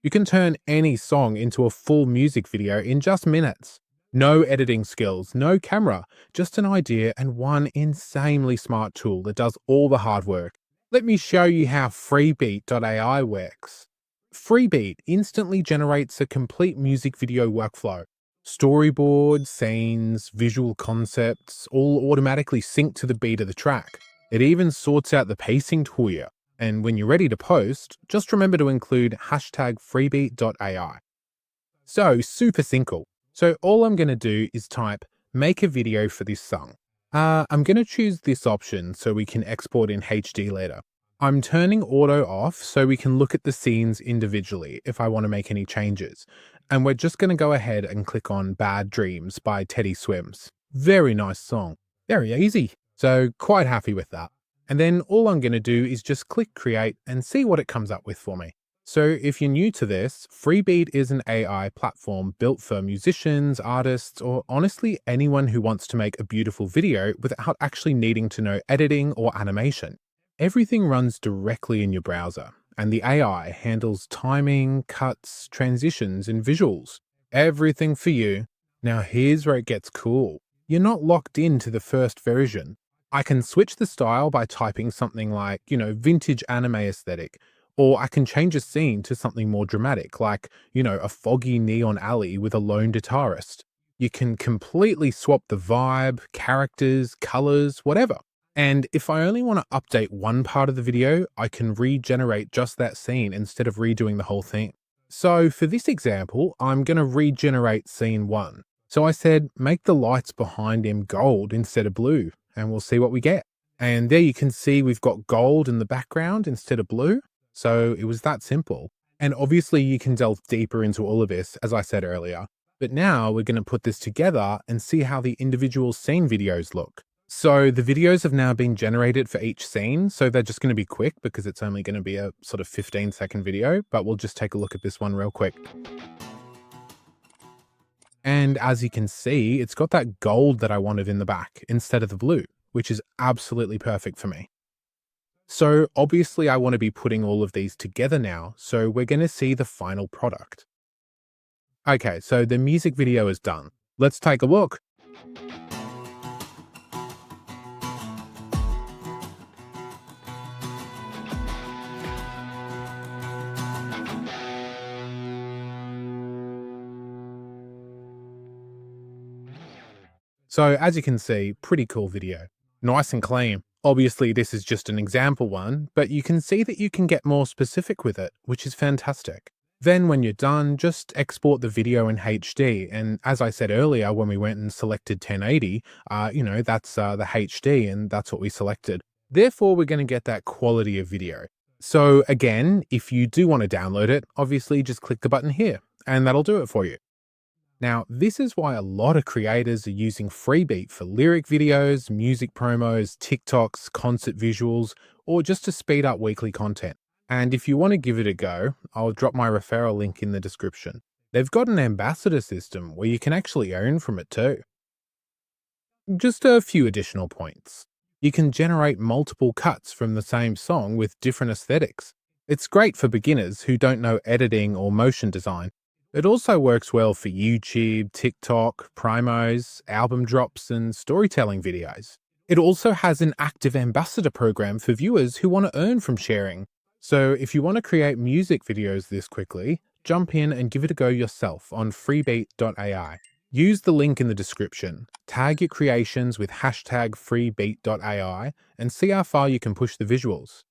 You can turn any song into a full music video in just minutes. No editing skills, no camera, just an idea and one insanely smart tool that does all the hard work. Let me show you how Freebeat.ai works. Freebeat instantly generates a complete music video workflow. Storyboard, scenes, visual concepts all automatically sync to the beat of the track. It even sorts out the pacing for you. And when you're ready to post, just remember to include hashtag Freebeat.ai. So, super simple. So all I'm going to do is type make a video for this song. I'm going to choose this option so we can export in HD later. I'm turning auto off so we can look at the scenes individually if I want to make any changes. And we're just going to go ahead and click on Bad Dreams by Teddy Swims. Very nice song. Very easy. So quite happy with that. And then all I'm going to do is just click create and see what it comes up with for me. So if you're new to this, Freebeat is an AI platform built for musicians, artists, or honestly anyone who wants to make a beautiful video without actually needing to know editing or animation. Everything runs directly in your browser, and the AI handles timing, cuts, transitions, and visuals. Everything for you. Now here's where it gets cool. You're not locked into the first version. I can switch the style by typing something like, vintage anime aesthetic. Or I can change a scene to something more dramatic, like, a foggy neon alley with a lone guitarist. You can completely swap the vibe, characters, colors, whatever. And if I only want to update one part of the video, I can regenerate just that scene instead of redoing the whole thing. So for this example, I'm going to regenerate scene 1. So I said, make the lights behind him gold instead of blue, and we'll see what we get. And there you can see we've got gold in the background instead of blue. So it was that simple. And obviously you can delve deeper into all of this, as I said earlier. But now we're going to put this together and see how the individual scene videos look. So the videos have now been generated for each scene. So they're just going to be quick because it's only going to be a sort of 15-second video, but we'll just take a look at this one real quick. And as you can see, it's got that gold that I wanted in the back instead of the blue, which is absolutely perfect for me. So obviously I want to be putting all of these together now, so we're going to see the final product. Okay, so the music video is done. Let's take a look. So as you can see, pretty cool video. Nice and clean. Obviously, this is just an example one, but you can see that you can get more specific with it, which is fantastic. Then when you're done, just export the video in HD. And as I said earlier, when we went and selected 1080, that's the HD and that's what we selected. Therefore, we're going to get that quality of video. So again, if you do want to download it, obviously just click the button here and that'll do it for you. Now, this is why a lot of creators are using Freebeat for lyric videos, music promos, TikToks, concert visuals, or just to speed up weekly content. And if you want to give it a go, I'll drop my referral link in the description. They've got an ambassador system where you can actually earn from it too. Just a few additional points. You can generate multiple cuts from the same song with different aesthetics. It's great for beginners who don't know editing or motion design. It also works well for YouTube, TikTok, promos, album drops, and storytelling videos. It also has an active ambassador program for viewers who want to earn from sharing. So if you want to create music videos this quickly, jump in and give it a go yourself on Freebeat.ai. Use the link in the description, tag your creations with hashtag Freebeat.ai, and see how far you can push the visuals.